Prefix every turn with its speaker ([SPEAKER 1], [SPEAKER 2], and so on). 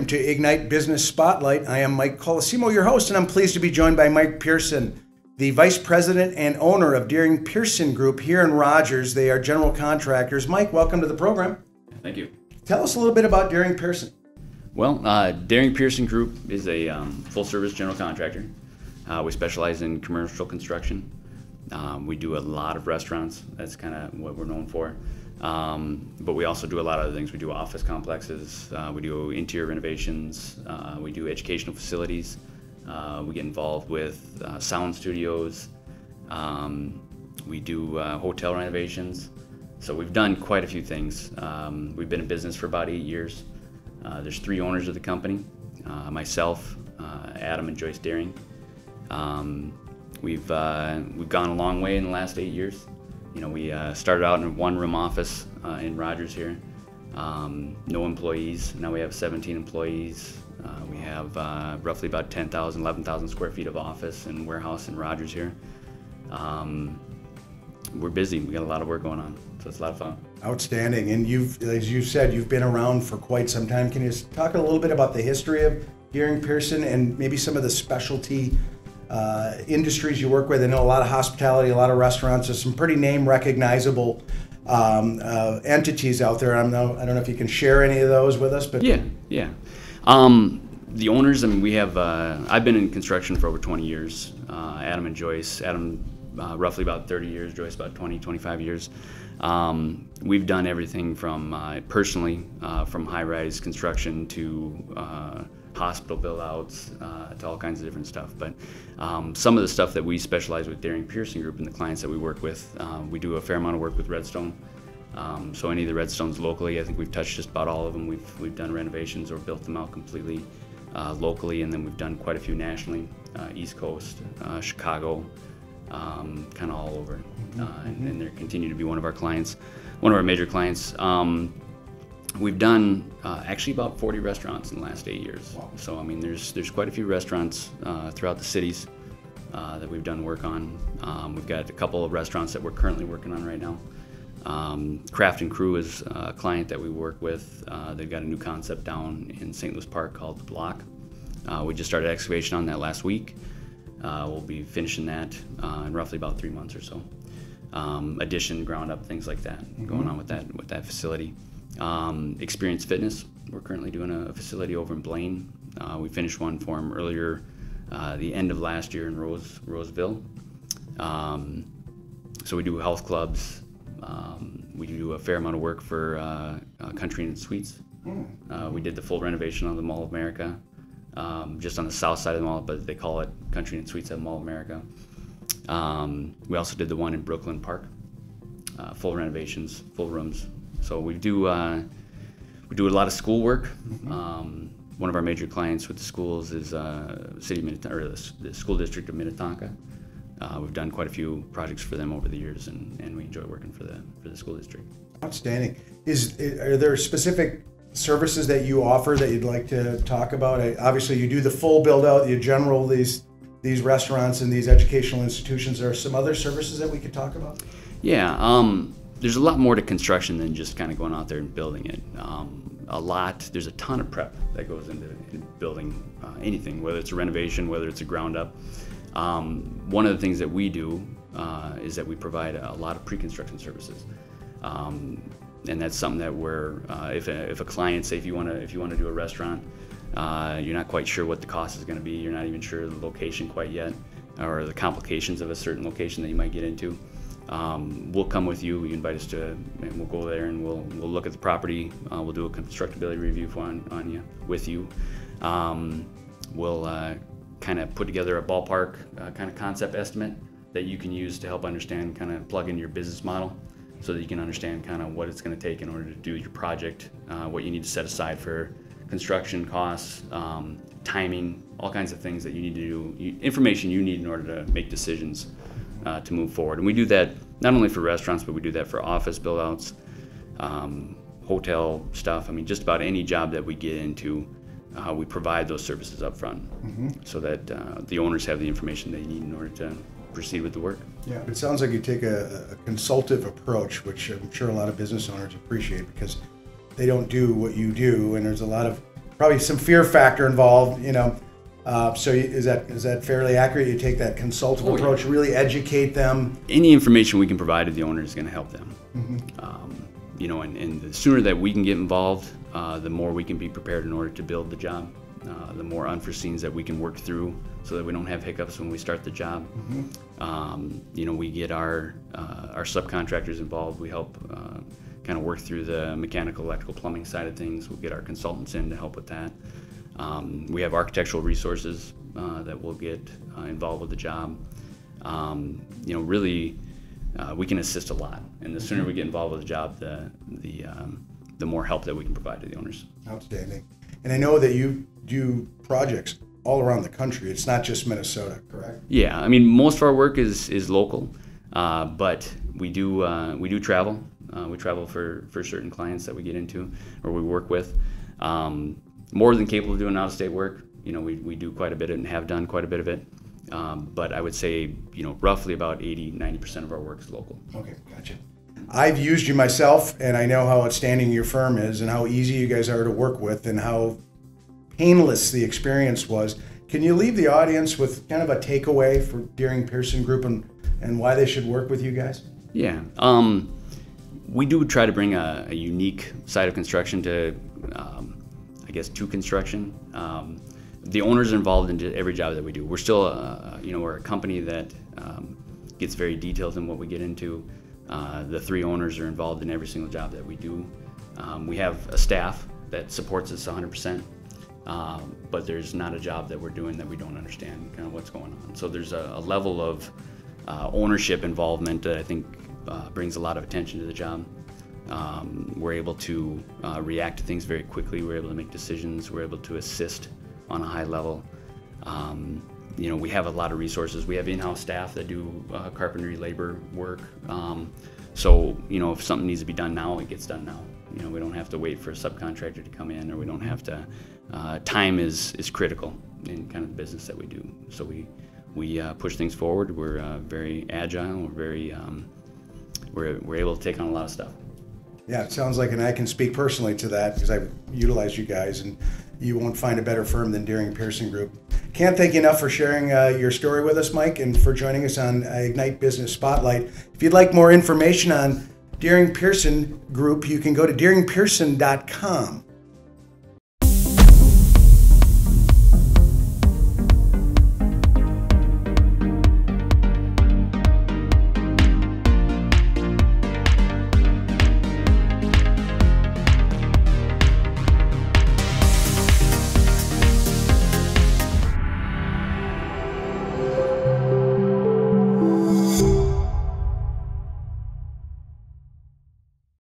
[SPEAKER 1] welcome to Ignite Business Spotlight. I am Mike Colosimo, your host, and I'm pleased to be joined by Mike Pierson, the Vice President and owner of Pierson Group here in Rogers. They are general contractors. Mike, welcome to the program.
[SPEAKER 2] Thank you.
[SPEAKER 1] Tell us a little bit about Pierson.
[SPEAKER 2] Well, Pierson Group is a full-service general contractor. We specialize in commercial construction. We do a lot of restaurants. That's kind of what we're known for. But we also do a lot of other things. We do office complexes. We do interior renovations. We do educational facilities. We get involved with sound studios. We do hotel renovations. So we've done quite a few things. We've been in business for about 8 years. There's 3 owners of the company, myself, Adam and Joyce Daring. We've gone a long way in the last 8 years. You know, we started out in a one-room office in Rogers here. No employees. Now we have 17 employees. We have roughly about 10,000, 11,000 square feet of office and warehouse in Rogers here. We're busy. We got a lot of work going on, so it's a lot of fun.
[SPEAKER 1] Outstanding. And as you said, you've been around for quite some time. Can you talk a little bit about the history of Pierson and maybe some of the specialty industries you work with? I know a lot of hospitality, a lot of restaurants. There's some pretty name recognizable entities out there. I don't know if you can share any of those with us, but
[SPEAKER 2] yeah. The owners. I mean, we have. I've been in construction for over 20 years. Adam and Joyce. Adam, roughly about 30 years. Joyce, about 20, 25 years. We've done everything from personally, from high-rise construction to hospital build-outs, to all kinds of different stuff. But some of the stuff that we specialize with Pierson Group and the clients that we work with, we do a fair amount of work with Redstone. So any of the Redstones locally, I think we've touched just about all of them. We've done renovations or built them out completely locally, and then we've done quite a few nationally, East Coast, Chicago, kind of all over. And they continue to be one of our clients, one of our major clients. We've done actually about 40 restaurants in the last 8 years.
[SPEAKER 1] Wow. So
[SPEAKER 2] I mean, there's quite a few restaurants throughout the cities that we've done work on. We've got a couple of restaurants that we're currently working on right now. Craft and Crew is a client that we work with. They've got a new concept down in St. Louis Park called The Block. We just started excavation on that last week. We'll be finishing that in roughly about 3 months or so. Addition, ground up, things like that going on with that facility. Experience Fitness, we're currently doing a facility over in Blaine. We finished one for them earlier, the end of last year in Roseville. So we do health clubs. We do a fair amount of work for Country Inn Suites. We did the full renovation on the Mall of America, just on the south side of the mall, but they call it Country Inn Suites at Mall of America. We also did the one in Brooklyn Park, full renovations, full rooms. So we do a lot of school work. One of our major clients with the schools is the school district of Minnetonka. We've done quite a few projects for them over the years, and we enjoy working for the school district.
[SPEAKER 1] Outstanding. Are there specific services that you offer that you'd like to talk about? Obviously, you do the full build out, you general these restaurants and these educational institutions. Are there some other services that we could talk about?
[SPEAKER 2] Yeah. There's a lot more to construction than just kind of going out there and building it. There's a ton of prep that goes into building anything, whether it's a renovation, whether it's a ground up. One of the things that we do is that we provide a lot of pre-construction services. And that's something that if a client, say if you want to do a restaurant, you're not quite sure what the cost is going to be, you're not even sure the location quite yet, or the complications of a certain location that you might get into. We'll come with you. You invite us and we'll go there and we'll look at the property. We'll do a constructability review on you with you. We'll kind of put together a ballpark kind of concept estimate that you can use to help understand, kind of plug in your business model, so that you can understand kind of what it's going to take in order to do your project, what you need to set aside for construction costs, timing, all kinds of things that you need to do, information you need in order to make decisions to move forward. And we do that not only for restaurants, but we do that for office build-outs, hotel stuff. I mean, just about any job that we get into, we provide those services up front, so that the owners have the information they need in order to proceed with the work.
[SPEAKER 1] Yeah, it sounds like you take a consultative approach, which I'm sure a lot of business owners appreciate, because they don't do what you do, and there's a lot of probably some fear factor involved, so is that fairly accurate? You take that consultative approach, really educate them.
[SPEAKER 2] Any information we can provide to the owner is going to help them. And the sooner that we can get involved, the more we can be prepared in order to build the job. The more unforeseens that we can work through, so that we don't have hiccups when we start the job. We get our subcontractors involved. We help kind of work through the mechanical, electrical, plumbing side of things. We'll get our consultants in to help with that. We have architectural resources that will get involved with the job. We can assist a lot, and the sooner we get involved with the job, the more help that we can provide to the owners.
[SPEAKER 1] Outstanding. And I know that you do projects all around the country. It's not just Minnesota, correct?
[SPEAKER 2] Yeah, I mean, most of our work is local, but we do travel. We travel for certain clients that we get into or we work with. More than capable of doing out-of-state work. We do quite a bit and have done quite a bit of it. But I would say, roughly about 80-90% of our work is local.
[SPEAKER 1] Okay, gotcha. I've used you myself, and I know how outstanding your firm is and how easy you guys are to work with and how painless the experience was. Can you leave the audience with kind of a takeaway for Deering Pierson Group and why they should work with you guys?
[SPEAKER 2] Yeah. We do try to bring a unique side of construction to construction. The owners are involved in every job that we do. We're still, we're a company that gets very detailed in what we get into. The three owners are involved in every single job that we do. We have a staff that supports us 100%, but there's not a job that we're doing that we don't understand kind of what's going on. So there's a level of ownership involvement that I think brings a lot of attention to the job. We're able to react to things very quickly. We're able to make decisions. We're able to assist on a high level. We have a lot of resources. We have in-house staff that do carpentry labor work. If something needs to be done now, it gets done now. We don't have to wait for a subcontractor to come in, or we don't have to. Time is critical in kind of the business that we do. So we push things forward. We're very agile. We're very we're able to take on a lot of stuff.
[SPEAKER 1] Yeah, it sounds like, and I can speak personally to that because I've utilized you guys, and you won't find a better firm than Deering Pierson Group. Can't thank you enough for sharing your story with us, Mike, and for joining us on Ignite Business Spotlight. If you'd like more information on Deering Pierson Group, you can go to deeringpearson.com.